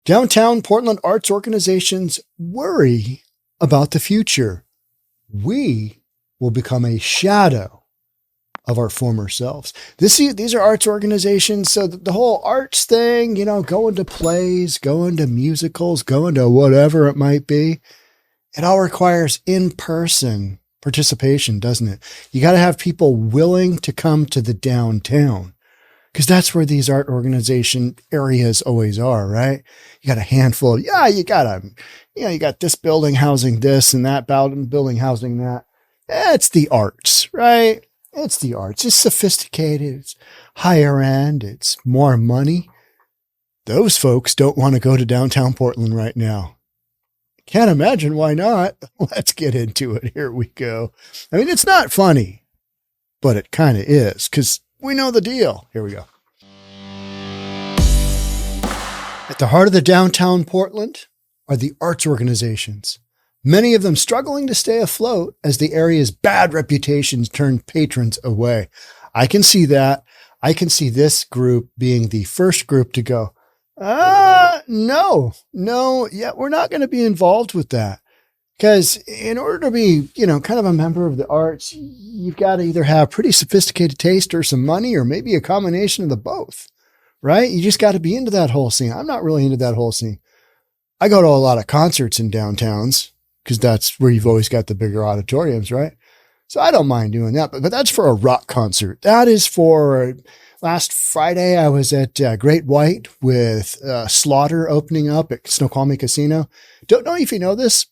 Downtown Portland arts organizations worry about the future. We will become a shadow of our former selves. These are arts organizations. So the whole arts thing, going to plays, going to musicals, going to whatever it might be, it all requires in-person participation, doesn't it? You got to have people willing to come to the downtown, because that's where these art organization areas always are, right? You got a handful. You got this building housing this and that building housing that. It's the arts, right? It's the arts. It's sophisticated. It's higher end. It's more money. Those folks don't want to go to downtown Portland right now. Can't imagine why not. Let's get into it. Here we go. I mean, it's not funny, but it kind of is, because we know the deal. Here we go. At the heart of the downtown Portland are the arts organizations, many of them struggling to stay afloat as the area's bad reputations turn patrons away. I can see that. I can see this group being the first group to go, no, we're not going to be involved with that. Because in order to be, kind of a member of the arts, you've got to either have pretty sophisticated taste or some money, or maybe a combination of the both, right? You just got to be into that whole scene. I'm not really into that whole scene. I go to a lot of concerts in downtowns because that's where you've always got the bigger auditoriums, right? So I don't mind doing that, but that's for a rock concert. That is for last Friday. I was at Great White with Slaughter opening up at Snoqualmie Casino. Don't know if you know this,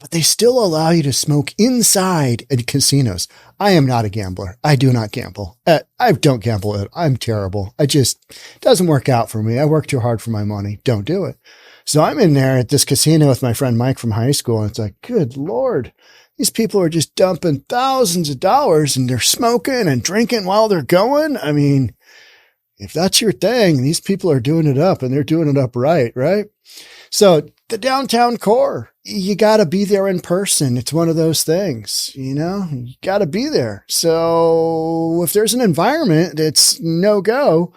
but they still allow you to smoke inside at casinos. I am not a gambler. I do not gamble. I don't gamble. I'm terrible. It doesn't work out for me. I work too hard for my money. Don't do it. So I'm in there at this casino with my friend Mike from high school. And it's like, good Lord, these people are just dumping thousands of dollars and they're smoking and drinking while they're going. I mean, if that's your thing, these people are doing it up and they're doing it up right? So the downtown core, you got to be there in person. It's one of those things, you got to be there. So if there's an environment that's no go,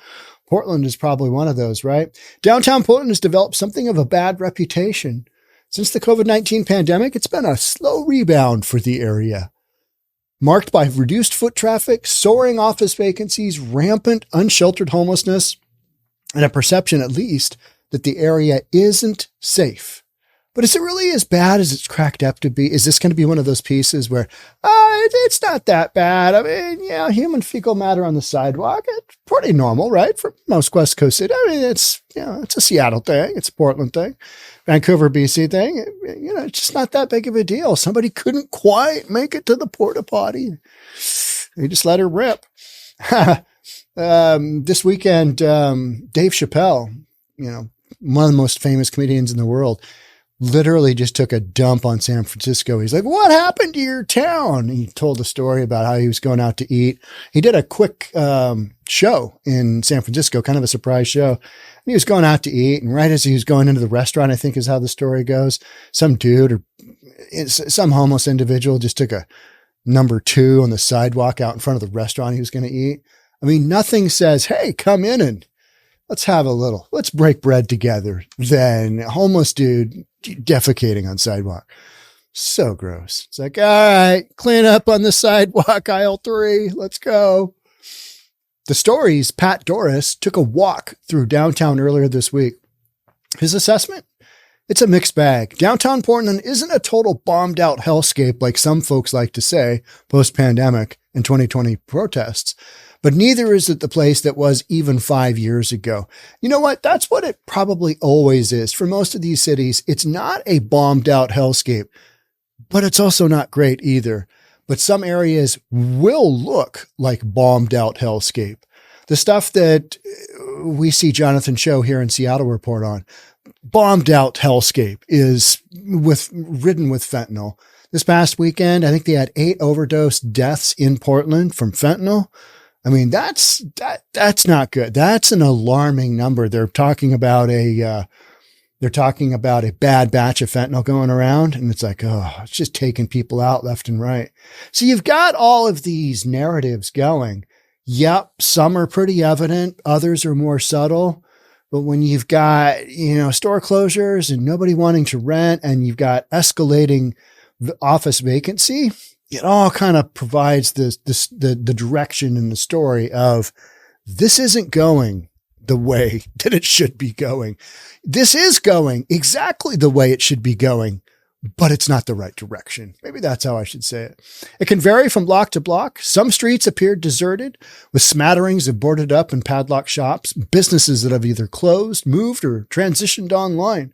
Portland is probably one of those, right? Downtown Portland has developed something of a bad reputation. Since the COVID-19 pandemic, it's been a slow rebound for the area, marked by reduced foot traffic, soaring office vacancies, rampant unsheltered homelessness, and a perception, at least, that the area isn't safe. But is it really as bad as it's cracked up to be? Is this going to be one of those pieces where it's not that bad? I mean, human fecal matter on the sidewalk, it's pretty normal, right? For most West Coast cities. I mean, it's a Seattle thing. It's a Portland thing. Vancouver, BC thing. It's just not that big of a deal. Somebody couldn't quite make it to the porta potty. They just let her rip. This weekend, Dave Chappelle, one of the most famous comedians in the world, literally just took a dump on San Francisco. He's like, what happened to your town? He told a story about how he was going out to eat. He did a quick show in San Francisco, kind of a surprise show. And he was going out to eat. And right as he was going into the restaurant, I think is how the story goes, some dude or some homeless individual just took a number 2 on the sidewalk out in front of the restaurant he was going to eat. I mean, nothing says, hey, come in and let's break bread together than a homeless dude defecating on sidewalk. So gross. It's like, all right, clean up on the sidewalk, aisle 3. Let's go. The Story's Pat Doris took a walk through downtown earlier this week. His assessment? It's a mixed bag. Downtown Portland isn't a total bombed out hellscape like some folks like to say post-pandemic and 2020 protests. But neither is it the place that was even 5 years ago. You know what? That's what it probably always is. For most of these cities, it's not a bombed out hellscape, but it's also not great either. But some areas will look like bombed out hellscape. The stuff that we see Jonathan Cho here in Seattle report on, bombed out hellscape, is ridden with fentanyl. This past weekend, I think they had 8 overdose deaths in Portland from fentanyl. I mean, that's not good. That's an alarming number. They're talking about a bad batch of fentanyl going around, and it's like, it's just taking people out left and right. So you've got all of these narratives going. Yep. Some are pretty evident. Others are more subtle, But when you've got, store closures and nobody wanting to rent, and you've got escalating office vacancy, it all kind of provides the direction in the story of this isn't going the way that it should be going. This is going exactly the way it should be going, but it's not the right direction. Maybe that's how I should say it. It can vary from block to block. Some streets appear deserted with smatterings of boarded up and padlocked shops, businesses that have either closed, moved, or transitioned online.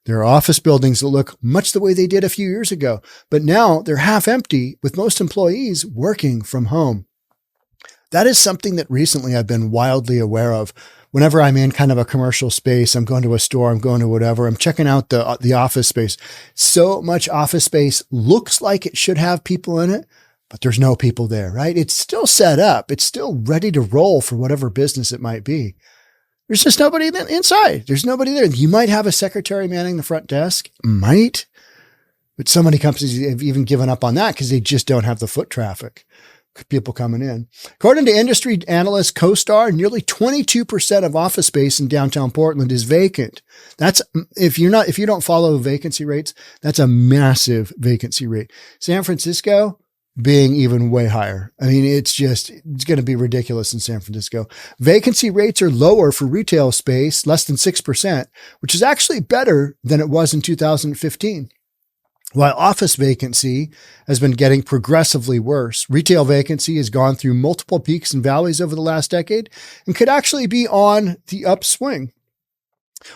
There are office buildings that look much the way they did a few years ago, but now they're half empty with most employees working from home. That is something that recently I've been wildly aware of. Whenever I'm in kind of a commercial space, I'm going to a store, I'm going to whatever, I'm checking out the office space. So much office space looks like it should have people in it, but there's no people there, right? It's still set up. It's still ready to roll for whatever business it might be. There's just nobody inside. There's nobody there. You might have a secretary manning the front desk, might, but so many companies have even given up on that because they just don't have the foot traffic. People coming in. According to industry analyst CoStar, nearly 22% of office space in downtown Portland is vacant. That's, if you don't follow vacancy rates, that's a massive vacancy rate. San Francisco being even way higher. I mean, it's going to be ridiculous in San Francisco. Vacancy rates are lower for retail space, less than 6%, which is actually better than it was in 2015. While office vacancy has been getting progressively worse, retail vacancy has gone through multiple peaks and valleys over the last decade and could actually be on the upswing.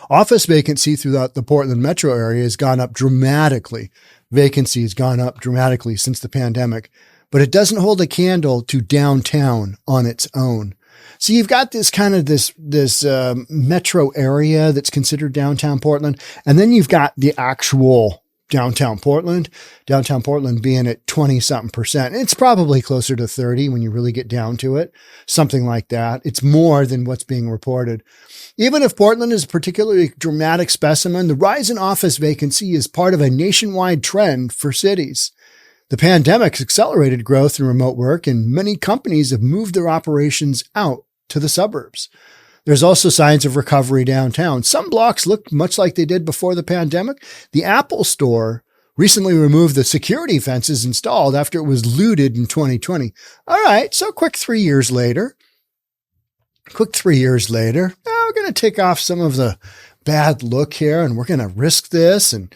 Office vacancy throughout the Portland metro area has gone up dramatically. Vacancy has gone up dramatically since the pandemic, but it doesn't hold a candle to downtown on its own. So you've got this kind of this metro area that's considered downtown Portland, and then you've got the actual downtown Portland being at 20-something%. It's probably closer to 30 when you really get down to it, something like that. It's more than what's being reported. Even if Portland is a particularly dramatic specimen, the rise in office vacancy is part of a nationwide trend for cities. The pandemic accelerated growth in remote work, and many companies have moved their operations out to the suburbs. There's also signs of recovery downtown. Some blocks look much like they did before the pandemic. The Apple store recently removed the security fences installed after it was looted in 2020. All right, so quick 3 years later, we're going to take off some of the bad look here, and we're going to risk this. And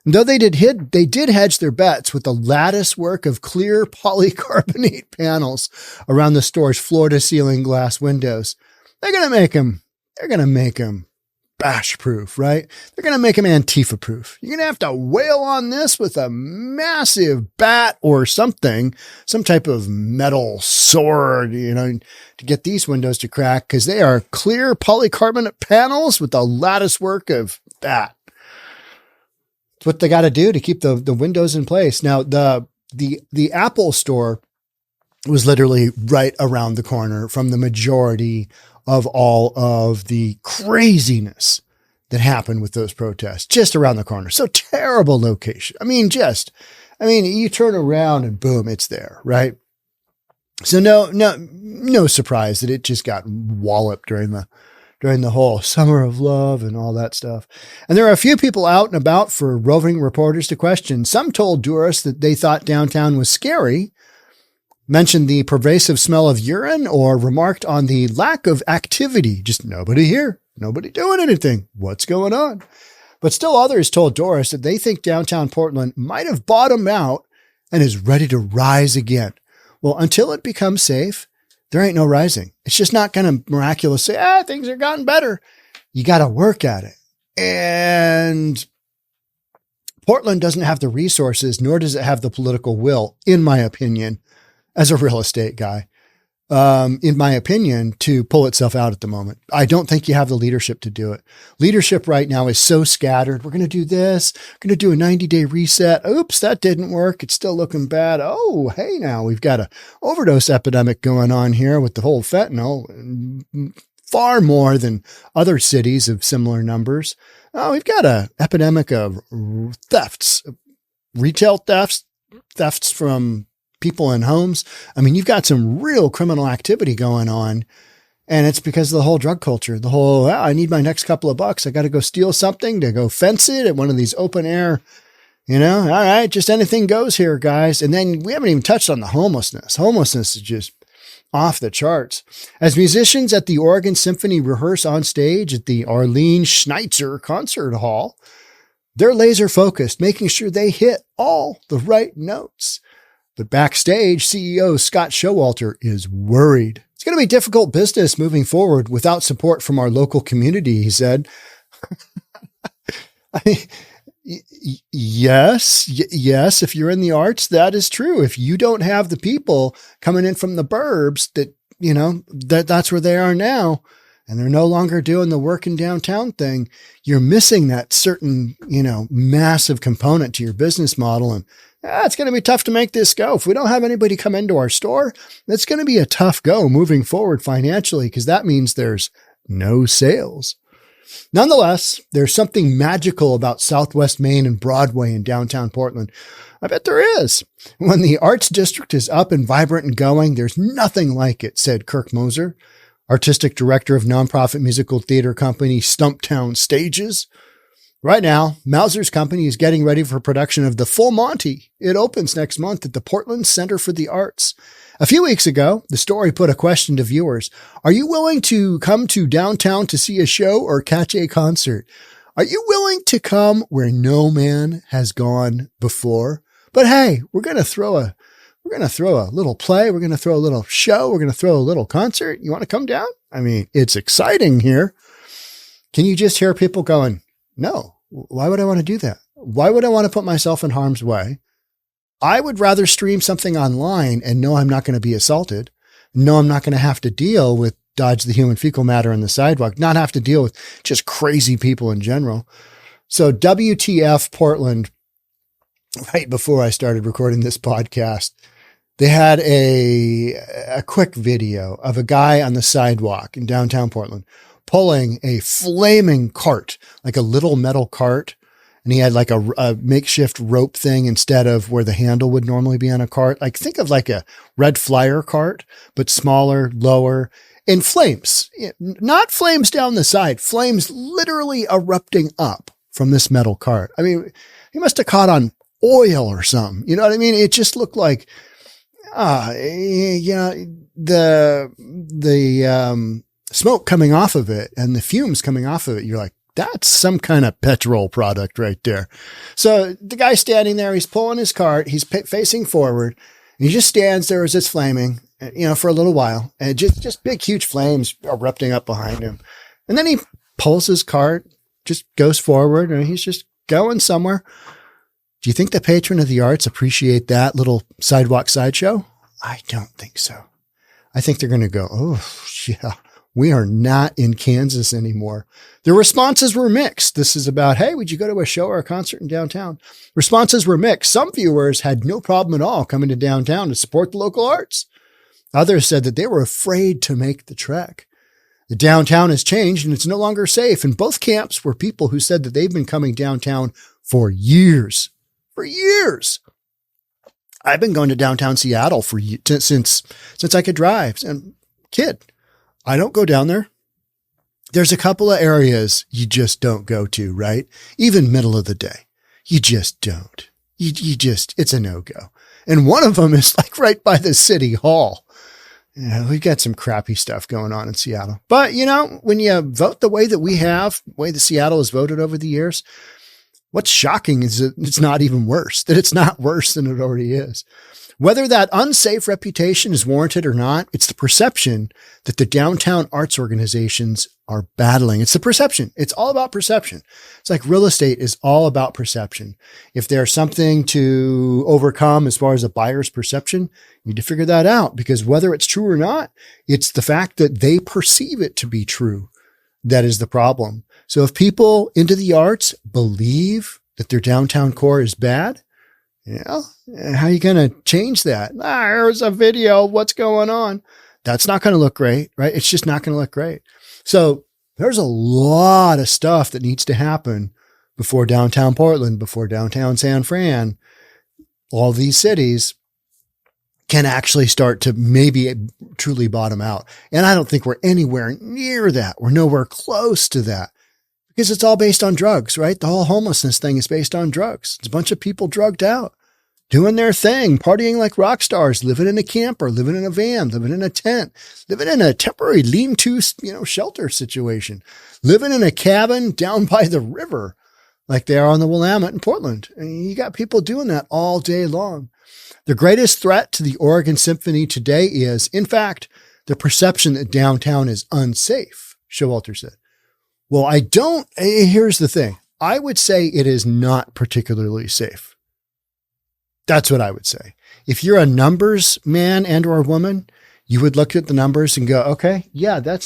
though they did hedge their bets with the lattice work of clear polycarbonate panels around the store's floor-to-ceiling glass windows. They're going to make them bash proof, right? They're going to make them Antifa proof. You're going to have to wail on this with a massive bat or something, some type of metal sword, to get these windows to crack, because they are clear polycarbonate panels with the lattice work of that. It's what they got to do to keep the windows in place. Now, the Apple store was literally right around the corner from the majority of all of the craziness that happened with those protests, just around the corner. So terrible location. You turn around and boom, it's there, right? So no surprise that it just got walloped during the whole summer of love and all that stuff. And there are a few people out and about for roving reporters to question. Some told tourists that they thought downtown was scary, mentioned the pervasive smell of urine, or remarked on the lack of activity. Just nobody here, nobody doing anything. What's going on? But still others told Doris that they think downtown Portland might have bottomed out and is ready to rise again. Well, until it becomes safe, there ain't no rising. It's just not going to miraculously say, things are gotten better. You got to work at it. And Portland doesn't have the resources, nor does it have the political will, in my opinion, as a real estate guy, in my opinion, to pull itself out at the moment. I don't think you have the leadership to do it. Leadership right now is so scattered. We're going to do this. We're going to do a 90-day reset. Oops, that didn't work. It's still looking bad. Oh, hey, now we've got an overdose epidemic going on here with the whole fentanyl, far more than other cities of similar numbers. Oh, we've got an epidemic of thefts, retail thefts from people in homes. You've got some real criminal activity going on. And it's because of the whole drug culture, the whole, I need my next couple of bucks. I got to go steal something to go fence it at one of these open air, all right, just anything goes here, guys. And then we haven't even touched on the homelessness. Homelessness is just off the charts. As musicians at the Oregon Symphony rehearse on stage at the Arlene Schneitzer Concert Hall, they're laser focused, making sure they hit all the right notes. But backstage, CEO Scott Showalter is worried. It's going to be difficult business moving forward without support from our local community, he said. I mean, yes. If you're in the arts, that is true. If you don't have the people coming in from the burbs that's where they are now, and they're no longer doing the working downtown thing, you're missing that certain, massive component to your business model. And it's going to be tough to make this go. If we don't have anybody come into our store, it's going to be a tough go moving forward financially, because that means there's no sales. Nonetheless, there's something magical about Southwest Main and Broadway in downtown Portland. I bet there is. When the arts district is up and vibrant and going, there's nothing like it, said Kirk Moser, artistic director of nonprofit musical theater company Stumptown Stages. Right now, Mauser's company is getting ready for production of The Full Monty. It opens next month at the Portland Center for the Arts. A few weeks ago, the story put a question to viewers. Are you willing to come to downtown to see a show or catch a concert? Are you willing to come where no man has gone before? But hey, we're going to throw a little play. We're going to throw a little show. We're going to throw a little concert. You want to come down? I mean, it's exciting here. Can you just hear people going, no, why would I want to do that? Why would I want to put myself in harm's way? I would rather stream something online and know I'm not going to be assaulted. No, I'm not going to have to deal with dodge the human fecal matter on the sidewalk, not have to deal with just crazy people in general. So WTF Portland, right before I started recording this podcast, they had a quick video of a guy on the sidewalk in downtown Portland pulling a flaming cart, like a little metal cart. And he had like a makeshift rope thing instead of where the handle would normally be on a cart. Like think of like a red flyer cart, but smaller, lower, in flames, not flames down the side, flames literally erupting up from this metal cart. I mean, he must have caught on oil or something. You know what I mean? It just looked like, the smoke coming off of it and the fumes coming off of it. You're like, that's some kind of petrol product right there. So the guy standing there, he's pulling his cart, he's facing forward, and he just stands there as it's flaming, for a little while, and just big, huge flames erupting up behind him. And then he pulls his cart, just goes forward, and he's just going somewhere. Do you think the patron of the arts appreciate that little sidewalk sideshow? I don't think so. I think they're going to go, oh, yeah, we are not in Kansas anymore. The responses were mixed. This is about, hey, would you go to a show or a concert in downtown? Responses were mixed. Some viewers had no problem at all coming to downtown to support the local arts. Others said that they were afraid to make the trek. The downtown has changed and it's no longer safe. And both camps were people who said that they've been coming downtown for years. For years. I've been going to downtown Seattle since I could drive. And kid, I don't go down there. There's a couple of areas you just don't go to, right? Even middle of the day. You just don't. It's a no-go. And one of them is like right by the city hall. Yeah, we've got some crappy stuff going on in Seattle. But, when you vote the way that we have, the way that Seattle has voted over the years, what's shocking is that it's not even worse, that it's not worse than it already is. Whether that unsafe reputation is warranted or not, it's the perception that the downtown arts organizations are battling. It's the perception. It's all about perception. It's like real estate is all about perception. If there's something to overcome as far as a buyer's perception, you need to figure that out, because whether it's true or not, it's the fact that they perceive it to be true that is the problem. So if people into the arts believe that their downtown core is bad, how are you going to change that? Here's a video of what's going on. That's not going to look great, right? It's just not going to look great. So there's a lot of stuff that needs to happen before downtown Portland, before downtown San Fran, all these cities can actually start to maybe truly bottom out. And I don't think we're anywhere near that. We're nowhere close to that because it's all based on drugs, right? The whole homelessness thing is based on drugs. It's a bunch of people drugged out, doing their thing, partying like rock stars, living in a camper, living in a van, living in a tent, living in a temporary lean-to, shelter situation, living in a cabin down by the river like they are on the Willamette in Portland. And you got people doing that all day long. The greatest threat to the Oregon Symphony today is, in fact, the perception that downtown is unsafe, Showalter said. Well, here's the thing. I would say it is not particularly safe. That's what I would say. If you're a numbers man and or woman, you would look at the numbers and go, okay, yeah, I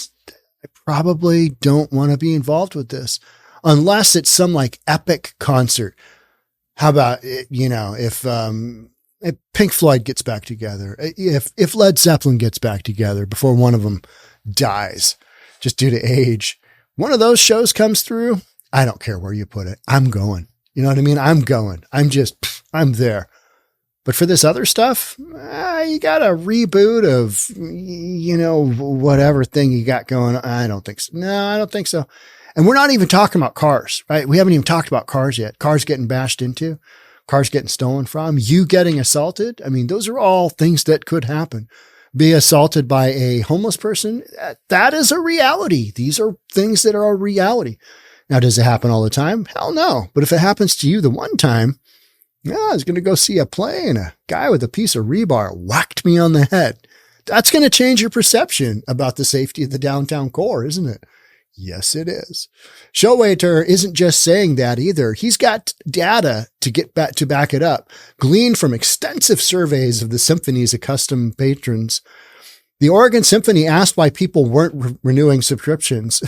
probably don't want to be involved with this unless it's some like epic concert. How about, if Pink Floyd gets back together, if Led Zeppelin gets back together before one of them dies, just due to age, one of those shows comes through, I don't care where you put it. I'm going. You know what I mean? I'm going. I'm there. But for this other stuff, you got a reboot of, whatever thing you got going on. I don't think so. No, I don't think so. And we're not even talking about cars, right? We haven't even talked about cars yet. Cars getting bashed into. Cars getting stolen from, you getting assaulted. I mean, those are all things that could happen. Be assaulted by a homeless person. That is a reality. These are things that are a reality. Now, does it happen all the time? Hell no. But if it happens to you the one time, I was going to go see a play and a guy with a piece of rebar whacked me on the head. That's going to change your perception about the safety of the downtown core, isn't it? Yes, it is. Showalter isn't just saying that either. He's got data to back it up, gleaned from extensive surveys of the Symphony's accustomed patrons. The Oregon Symphony asked why people weren't renewing subscriptions.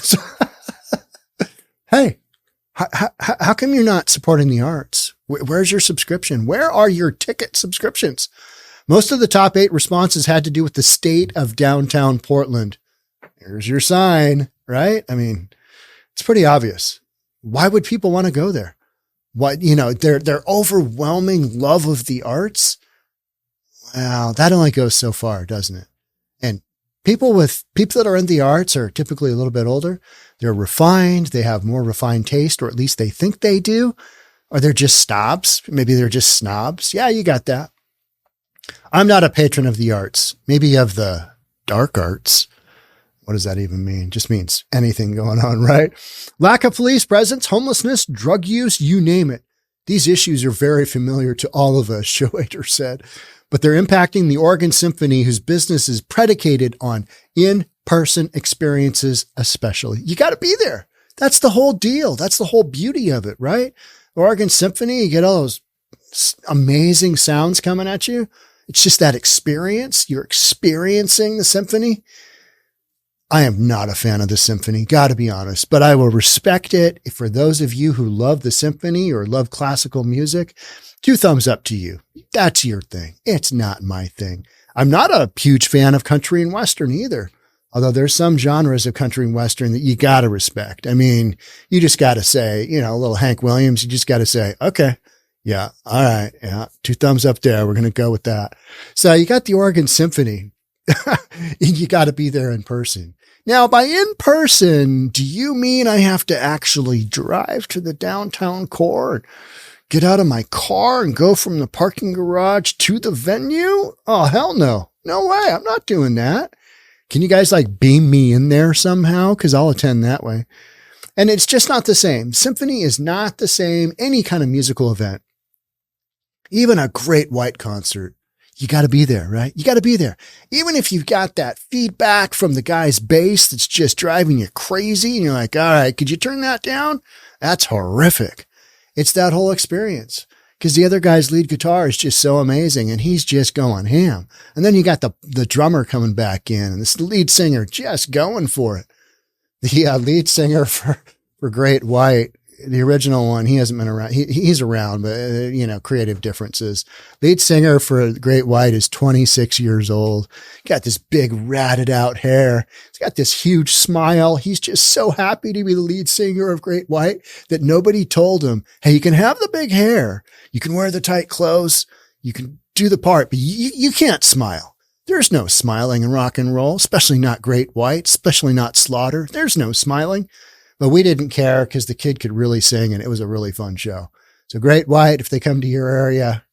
Hey, how come you're not supporting the arts? Where's your subscription? Where are your ticket subscriptions? Most of the top 8 responses had to do with the state of downtown Portland. Here's your sign. Right? I mean, it's pretty obvious. Why would people want to go there? Their overwhelming love of the arts. Wow, that only goes so far, doesn't it? And people that are in the arts are typically a little bit older. They're refined. They have more refined taste, or at least they think they do. Or they're just snobs. Maybe they're just snobs. Yeah, you got that. I'm not a patron of the arts, maybe of the dark arts. What does that even mean? Just means anything going on, right? Lack of police presence, homelessness, drug use, you name it. These issues are very familiar to all of us, Showalter said, but they're impacting the Oregon Symphony, whose business is predicated on in-person experiences, especially. You got to be there. That's the whole deal. That's the whole beauty of it, right? Oregon Symphony, you get all those amazing sounds coming at you. It's just that experience. You're experiencing the symphony. I am not a fan of the symphony, got to be honest, but I will respect it. For those of you who love the symphony or love classical music, 2 thumbs up to you. That's your thing. It's not my thing. I'm not a huge fan of country and western either, although there's some genres of country and western that you got to respect. I mean, you just got to say, a little Hank Williams, you just got to say, okay, yeah, all right, yeah, 2 thumbs up there. We're going to go with that. So you got the Oregon Symphony. You got to be there in person. Now, by in person, do you mean I have to actually drive to the downtown core and get out of my car and go from the parking garage to the venue? Oh, hell no. No way. I'm not doing that. Can you guys beam me in there somehow? Because I'll attend that way. And it's just not the same. Symphony is not the same. Any kind of musical event, even a great white concert. You got to be there, right? You got to be there. Even if you've got that feedback from the guy's bass that's just driving you crazy and you're like, all right, could you turn that down? That's horrific. It's that whole experience because the other guy's lead guitar is just so amazing and he's just going ham. And then you got the drummer coming back in and this lead singer just going for it. The lead singer for Great White, the original one, he hasn't been around. He's around, but creative differences. Lead singer for Great White is 26 years old. Got this big ratted out hair. He's got this huge smile. He's just so happy to be the lead singer of Great White that nobody told him, hey, you can have the big hair. You can wear the tight clothes. You can do the part, but you can't smile. There's no smiling in rock and roll, especially not Great White, especially not Slaughter. There's no smiling. But we didn't care because the kid could really sing and it was a really fun show. So Great White, if they come to your area,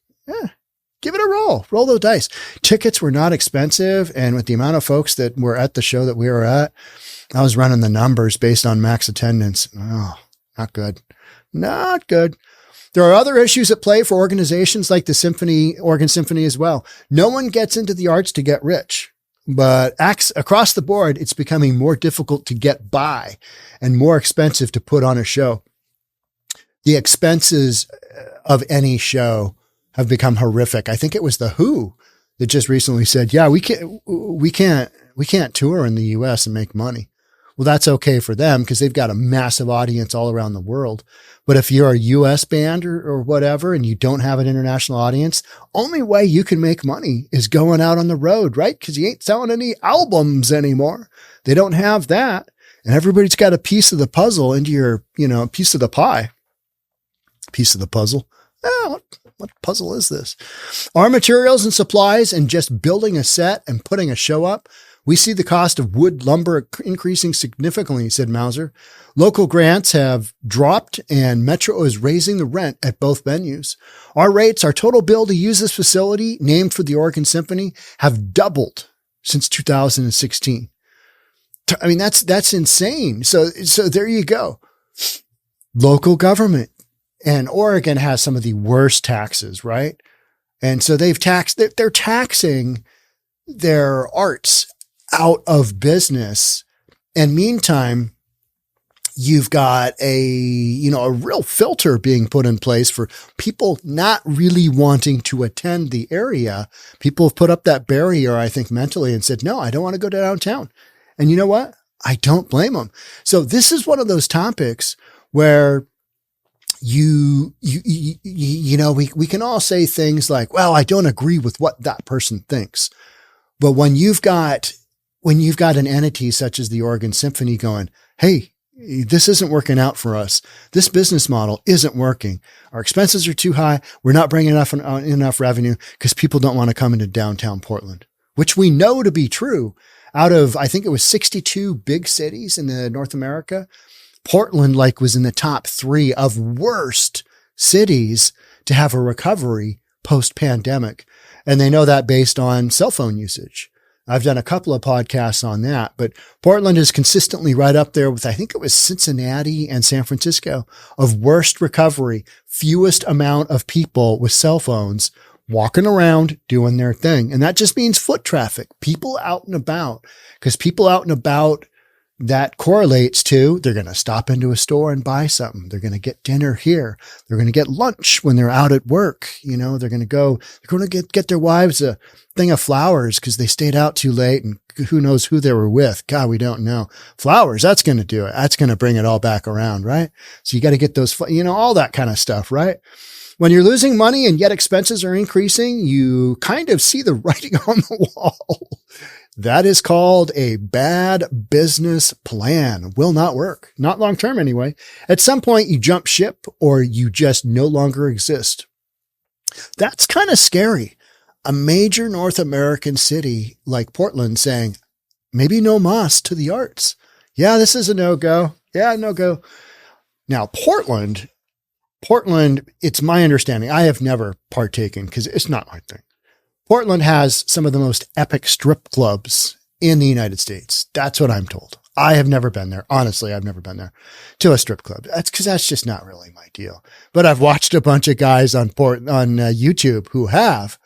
give it a roll those dice. Tickets were not expensive. And with the amount of folks that were at the show that we were at, I was running the numbers based on max attendance. Oh, not good. Not good. There are other issues at play for organizations like the Symphony, Oregon Symphony as well. No one gets into the arts to get rich, but across the board, it's becoming more difficult to get by and more expensive to put on a show. The expenses of any show have become horrific. I think it was the Who that just recently said, yeah, we can't tour in the US and make money. Well, that's okay for them because they've got a massive audience all around the world. But if you're a US band or whatever, and you don't have an international audience, only way you can make money is going out on the road, right? Because you ain't selling any albums anymore. They don't have that. And everybody's got a piece of the puzzle into your, piece of the pie. Piece of the puzzle. What puzzle is this? Our materials and supplies and just building a set and putting a show up. We see the cost of wood lumber increasing significantly, said Mauser. Local grants have dropped and Metro is raising the rent at both venues. Our rates, our total bill to use this facility, named for the Oregon Symphony, have doubled since 2016. I mean, that's insane. So there you go. Local government. And Oregon has some of the worst taxes, right? And so they're taxing their arts out of business. And meantime, you've got a real filter being put in place for people not really wanting to attend the area. People have put up that barrier, I think, mentally and said, no, I don't want to go to downtown. And you know what? I don't blame them. So this is one of those topics where we can all say things like, well, I don't agree with what that person thinks. But when you've got an entity such as the Oregon Symphony going, hey, this isn't working out for us. This business model isn't working. Our expenses are too high. We're not bringing enough revenue because people don't want to come into downtown Portland, which we know to be true. Out of, I think it was 62 big cities in North America, Portland was in the top 3 of worst cities to have a recovery post-pandemic. And they know that based on cell phone usage. I've done a couple of podcasts on that, but Portland is consistently right up there with, I think it was Cincinnati and San Francisco, of worst recovery, fewest amount of people with cell phones walking around doing their thing. And that just means foot traffic, people out and about, because people out and about, that correlates to they're going to stop into a store and buy something. They're going to get dinner here. They're going to get lunch when they're out at work. They're going to get their wives a thing of flowers because they stayed out too late and who knows who they were with. God, we don't know. Flowers, that's going to do it. That's going to bring it all back around, right? So you got to get those, all that kind of stuff, right? When you're losing money and yet expenses are increasing, you kind of see the writing on the wall. That is called a bad business plan. Will not work. Not long term anyway. At some point you jump ship or you just no longer exist. That's kind of scary. A major North American city like Portland saying, maybe no mas to the arts. Yeah, this is a no-go. Yeah, no-go. Now, Portland, it's my understanding. I have never partaken because it's not my thing. Portland has some of the most epic strip clubs in the United States. That's what I'm told. I have never been there. Honestly, I've never been there to a strip club. That's because that's just not really my deal. But I've watched a bunch of guys on YouTube who have,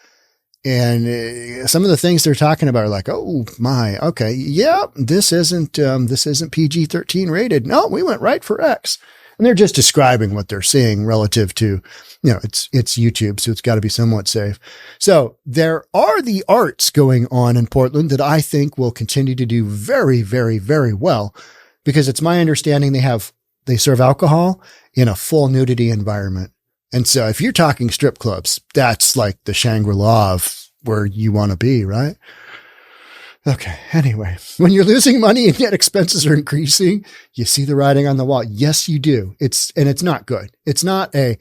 and some of the things they're talking about are like, oh my, okay, yeah, this isn't PG-13 rated. No, we went right for X. And they're just describing what they're seeing relative to, it's YouTube, so it's got to be somewhat safe. So there are the arts going on in Portland that I think will continue to do very, very, very well, because it's my understanding they serve alcohol in a full nudity environment. And so if you're talking strip clubs, that's like the Shangri-La of where you want to be, right? Okay. Anyway, when you're losing money and yet expenses are increasing, you see the writing on the wall. Yes, you do. It's not good. It's not hey,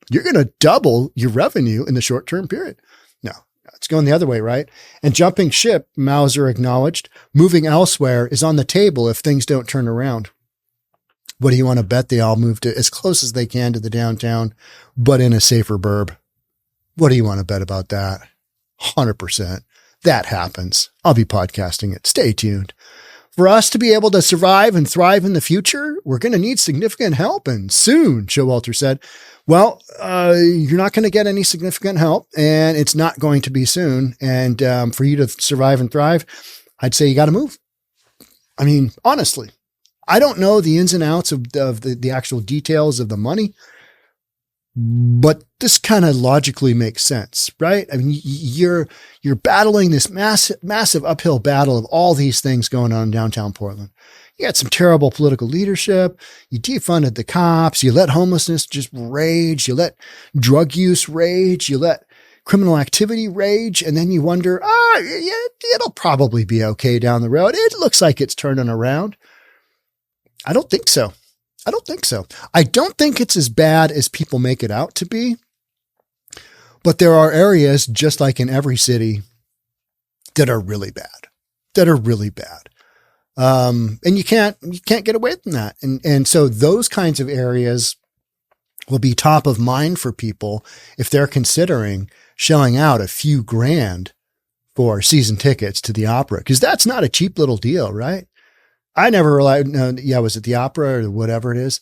you're going to double your revenue in the short-term period. It's going the other way, right? And jumping ship, Mauser acknowledged, moving elsewhere is on the table if things don't turn around. What do you want to bet? They all move to as close as they can to the downtown, but in a safer burb. What do you want to bet about that? 100%. That happens. I'll be podcasting it. Stay tuned. For us to be able to survive and thrive in the future, we're going to need significant help, and soon, Showalter said. Well, you're not going to get any significant help, and it's not going to be soon. And for you to survive and thrive, I'd say you got to move. I mean, honestly, I don't know the ins and outs of the actual details of the money, but this kind of logically makes sense, right? I mean, you're battling this massive uphill battle of all these things going on in downtown Portland. You got some terrible political leadership. You defunded the cops. You let homelessness just rage. You let drug use rage. You let criminal activity rage. And then you wonder, yeah, it'll probably be okay down the road. It looks like it's turning around. I don't think so. I don't think it's as bad as people make it out to be. But there are areas, just like in every city, that are really bad. And you can't get away from that. And so those kinds of areas will be top of mind for people if they're considering shelling out a few grand for season tickets to the opera, because that's not a cheap little deal, right? I never relied, was it the opera or whatever it is?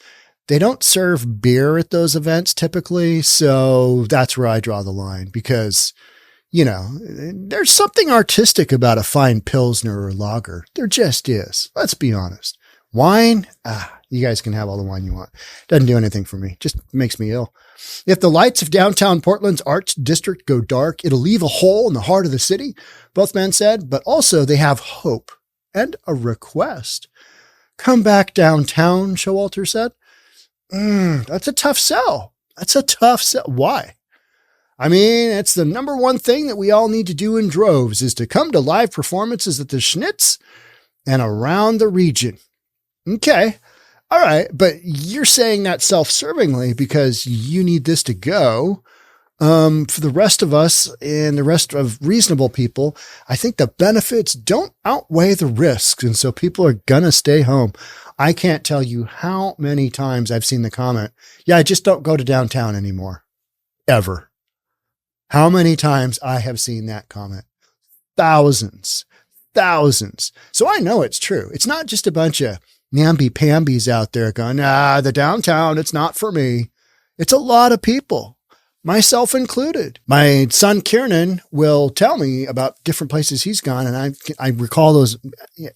They don't serve beer at those events typically. So that's where I draw the line, because, there's something artistic about a fine Pilsner or lager. There just is. Let's be honest. Wine, you guys can have all the wine you want. Doesn't do anything for me. Just makes me ill. If the lights of downtown Portland's arts district go dark, it'll leave a hole in the heart of the city, both men said, but also they have hope and a request. Come back downtown, Showalter said. That's a tough sell. Why? I mean, it's the number one thing that we all need to do in droves is to come to live performances at the Schnitz and around the region. Okay. All right. But you're saying that self-servingly because you need this to go. For the rest of us and the rest of reasonable people, I think the benefits don't outweigh the risks. And so people are going to stay home. I can't tell you how many times I've seen the comment, I just don't go to downtown anymore. Ever. How many times I have seen that comment? Thousands. So I know it's true. It's not just a bunch of namby-pambies out there going, the downtown, it's not for me. It's a lot of people. Myself included. My son Kiernan will tell me about different places he's gone, and I recall those,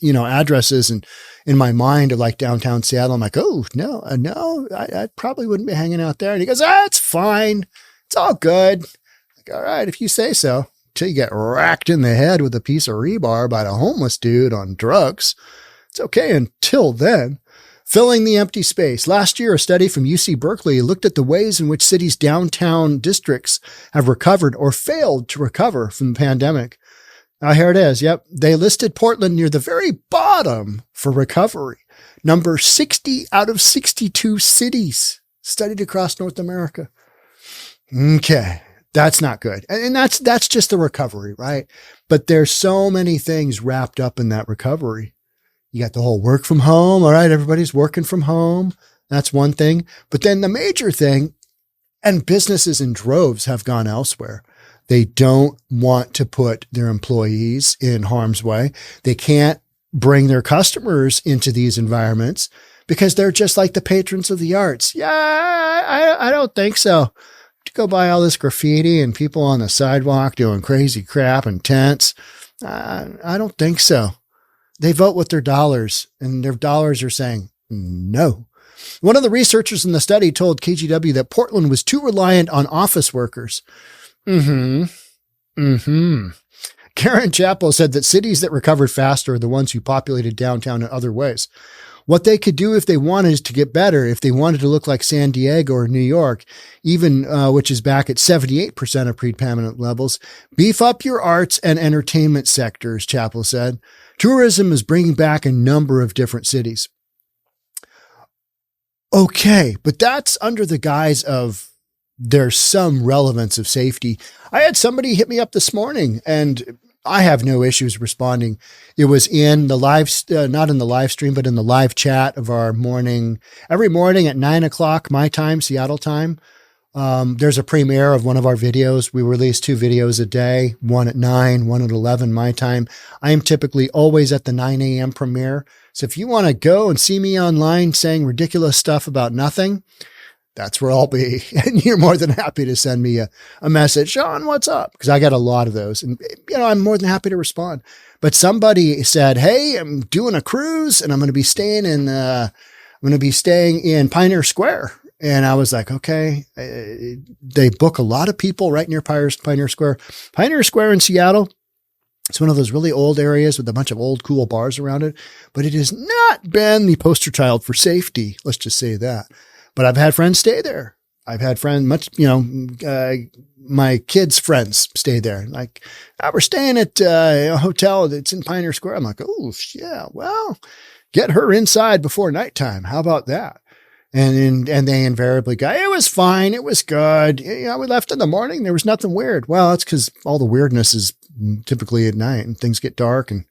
addresses and in my mind of like downtown Seattle. I'm like, oh no, I probably wouldn't be hanging out there. And he goes, it's fine, it's all good. Like, all right, if you say so. Till you get racked in the head with a piece of rebar by a homeless dude on drugs, it's okay until then. Filling the empty space. Last year, a study from UC Berkeley looked at the ways in which cities' downtown districts have recovered or failed to recover from the pandemic. Here it is. Yep. They listed Portland near the very bottom for recovery. Number 60 out of 62 cities studied across North America. Okay. That's not good. And that's just the recovery, right? But there's so many things wrapped up in that recovery. You got the whole work from home. All right. Everybody's working from home. That's one thing. But then the major thing, and businesses in droves have gone elsewhere. They don't want to put their employees in harm's way. They can't bring their customers into these environments because they're just like the patrons of the arts. I don't think so. To go by all this graffiti and people on the sidewalk doing crazy crap in tents. I don't think so. They vote with their dollars, and their dollars are saying no. One of the researchers in the study told KGW that Portland was too reliant on office workers. Karen Chappelle said that cities that recovered faster are the ones who populated downtown in other ways. What they could do if they wanted is to get better, if they wanted to look like San Diego or New York, even which is back at 78% of pre-pandemic levels, beef up your arts and entertainment sectors, Chappelle said. Tourism is bringing back a number of different cities. Okay, but that's under the guise of there's some relevance of safety. I had somebody hit me up this morning, and I have no issues responding. It was in the live, not in the live stream, but in the live chat of our morning, every morning at 9:00 my time, Seattle time. There's a premiere of one of our videos. We release 2 videos a day, one at 9, one at 11 my time. I am typically always at the 9 a.m. premiere. So if you want to go and see me online saying ridiculous stuff about nothing, that's where I'll be. And you're more than happy to send me a message. Sean, what's up? Because I got a lot of those, and I'm more than happy to respond. But somebody said, hey, I'm doing a cruise and I'm going to be staying in Pioneer Square. And I was like, okay, they book a lot of people right near Pioneer Square. Pioneer Square in Seattle, it's one of those really old areas with a bunch of old, cool bars around it, but it has not been the poster child for safety. Let's just say that. But I've had friends stay there. I've had friends, my kids' friends stay there. Like, we're staying at a hotel that's in Pioneer Square. I'm like, oh, yeah, well, get her inside before nighttime. How about that? And they invariably go, it was fine. It was good. We left in the morning. There was nothing weird. Well, that's because all the weirdness is typically at night and things get dark and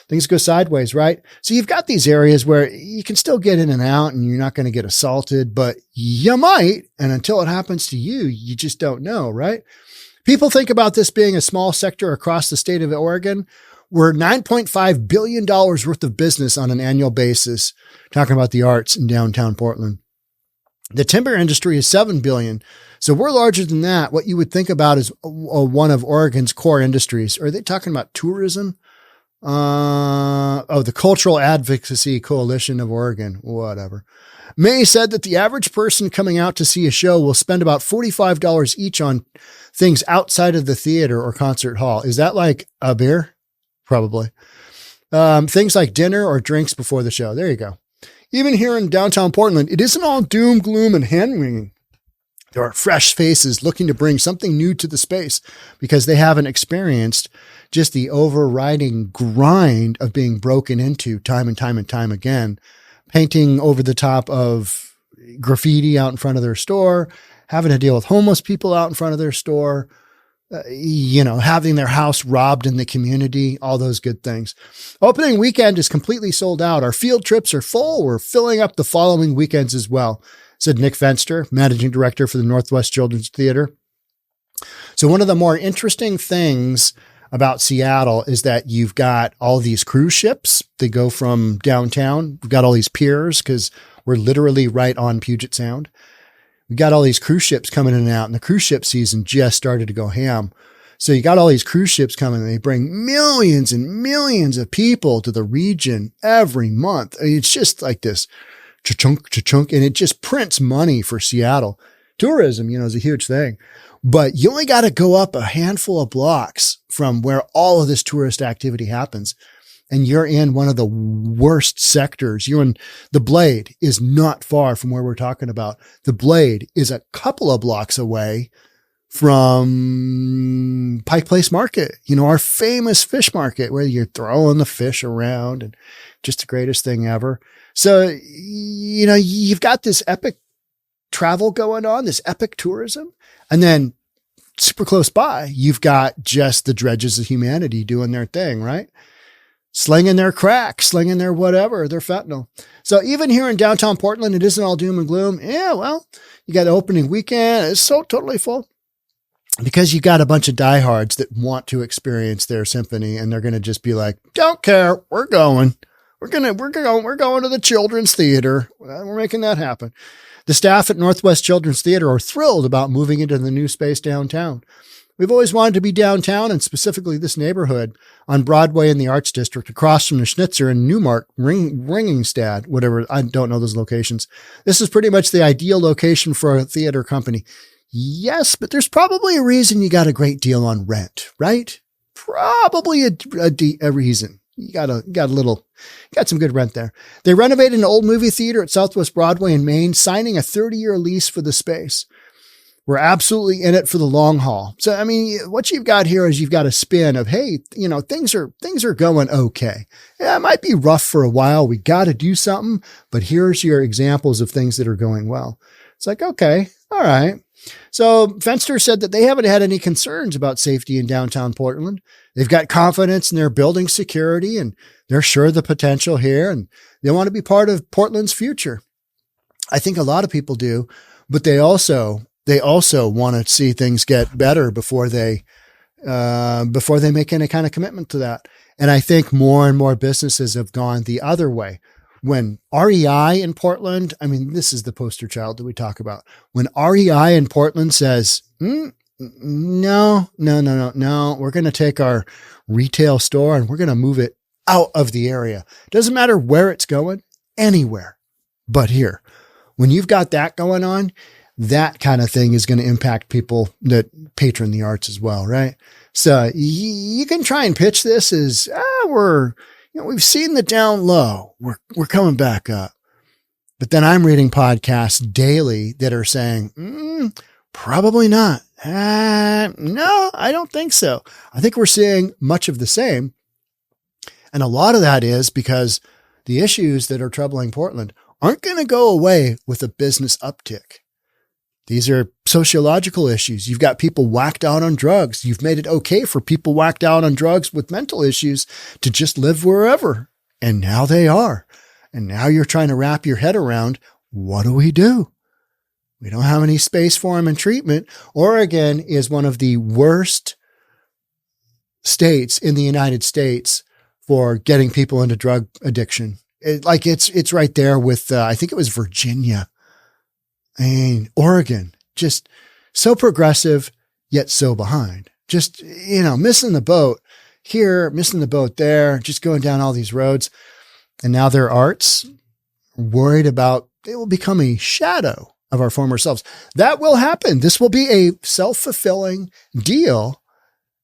things go sideways, right? So you've got these areas where you can still get in and out and you're not going to get assaulted, but you might. And until it happens to you, you just don't know, right? People think about this being a small sector across the state of Oregon. We're $9.5 billion worth of business on an annual basis, talking about the arts in downtown Portland. The timber industry is $7 billion. So we're larger than that. What you would think about is one of Oregon's core industries. Are they talking about tourism? The Cultural Advocacy Coalition of Oregon, whatever. May said that the average person coming out to see a show will spend about $45 each on things outside of the theater or concert hall. Is that like a beer? Probably. Things like dinner or drinks before the show. There you go. Even here in downtown Portland, it isn't all doom, gloom, and hand-wringing. There are fresh faces looking to bring something new to the space because they haven't experienced just the overriding grind of being broken into time and time and time again, painting over the top of graffiti out in front of their store, having to deal with homeless people out in front of their store, having their house robbed in the community, all those good things. Opening weekend is completely sold out. Our field trips are full. We're filling up the following weekends as well, said Nick Fenster, managing director for the Northwest Children's Theater. So one of the more interesting things about Seattle is that you've got all these cruise ships that go from downtown. We've got all these piers because we're literally right on Puget Sound. We got all these cruise ships coming in and out, and the cruise ship season just started to go ham. So you got all these cruise ships coming, and they bring millions and millions of people to the region every month. I mean, it's just like this cha-chunk, cha-chunk, and it just prints money for Seattle. Tourism, is a huge thing, but you only got to go up a handful of blocks from where all of this tourist activity happens. And you're in one of the worst sectors. You're in the Blade is not far from where we're talking about. The Blade is a couple of blocks away from Pike Place Market, our famous fish market where you're throwing the fish around and just the greatest thing ever. So, you've got this epic travel going on, this epic tourism. And then super close by, you've got just the dredges of humanity doing their thing, right? Slinging their crack, slinging their whatever, their fentanyl. So even here in downtown Portland, it isn't all doom and gloom. Yeah, well, you got the opening weekend. It's so totally full because you got a bunch of diehards that want to experience their symphony, and they're going to just be like, don't care. We're going. We're going to the Children's Theater. We're making that happen. The staff at Northwest Children's Theater are thrilled about moving into the new space downtown. We've always wanted to be downtown, and specifically this neighborhood on Broadway in the Arts District, across from the Schnitzer and Newmark, Ringingstad, whatever. I don't know those locations. This is pretty much the ideal location for a theater company. Yes, but there's probably a reason you got a great deal on rent, right? Probably a reason. You got some good rent there. They renovated an old movie theater at Southwest Broadway in Maine, signing a 30-year lease for the space. We're absolutely in it for the long haul. So, I mean, what you've got here is you've got a spin of, hey, things are going okay. Yeah, it might be rough for a while. We got to do something, but here's your examples of things that are going well. It's like, okay, all right. So Fenster said that they haven't had any concerns about safety in downtown Portland. They've got confidence in their building security, and they're sure of the potential here, and they want to be part of Portland's future. I think a lot of people do, but they also want to see things get better before they make any kind of commitment to that. And I think more and more businesses have gone the other way. When REI in Portland, I mean, this is the poster child that we talk about. When REI in Portland says, no, we're going to take our retail store and we're going to move it out of the area. Doesn't matter where it's going, anywhere but here. When you've got that going on, that kind of thing is going to impact people that patron the arts as well, right? So you can try and pitch this as, we've seen the down low. We're coming back up. But then I'm reading podcasts daily that are saying, probably not. No, I don't think so. I think we're seeing much of the same. And a lot of that is because the issues that are troubling Portland aren't going to go away with a business uptick. These are sociological issues. You've got people whacked out on drugs. You've made it okay for people whacked out on drugs with mental issues to just live wherever. And now they are. And now you're trying to wrap your head around, what do? We don't have any space for them in treatment. Oregon is one of the worst states in the United States for getting people into drug addiction. It's right there with, I think it was Virginia. And Oregon, just so progressive, yet so behind. Just, missing the boat here, missing the boat there, just going down all these roads. And now their arts, worried about they will become a shadow of our former selves. That will happen. This will be a self-fulfilling deal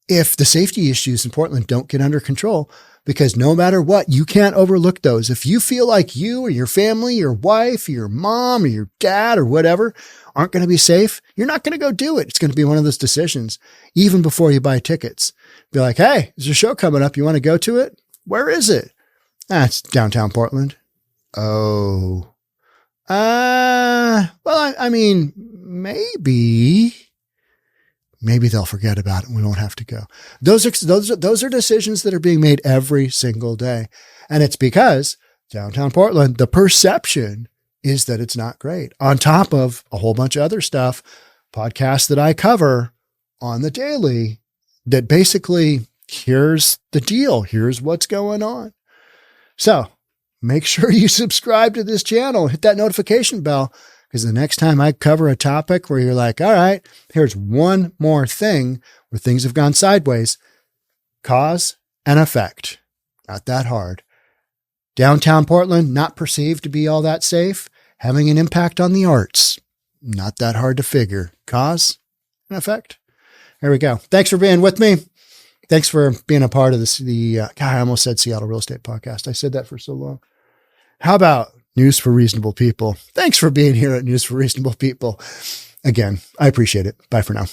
if the safety issues in Portland don't get under control. Because no matter what, you can't overlook those. If you feel like you or your family, your wife, your mom or your dad or whatever aren't going to be safe, you're not going to go do it. It's going to be one of those decisions, even before you buy tickets. Be like, hey, there's a show coming up. You want to go to it? Where is it? It's downtown Portland. Oh. Well, I mean, maybe they'll forget about it and we won't have to go. Those are decisions that are being made every single day. And it's because downtown Portland, the perception is that it's not great. On top of a whole bunch of other stuff, podcasts that I cover on the daily, that basically, here's the deal. Here's what's going on. So make sure you subscribe to this channel, hit that notification bell. Because the next time I cover a topic where you're like, all right, here's one more thing where things have gone sideways. Cause and effect. Not that hard. Downtown Portland, not perceived to be all that safe. Having an impact on the arts. Not that hard to figure. Cause and effect. There we go. Thanks for being with me. Thanks for being a part of this. I almost said Seattle Real Estate Podcast. I said that for so long. How about News for Reasonable People? Thanks for being here at News for Reasonable People. Again, I appreciate it. Bye for now.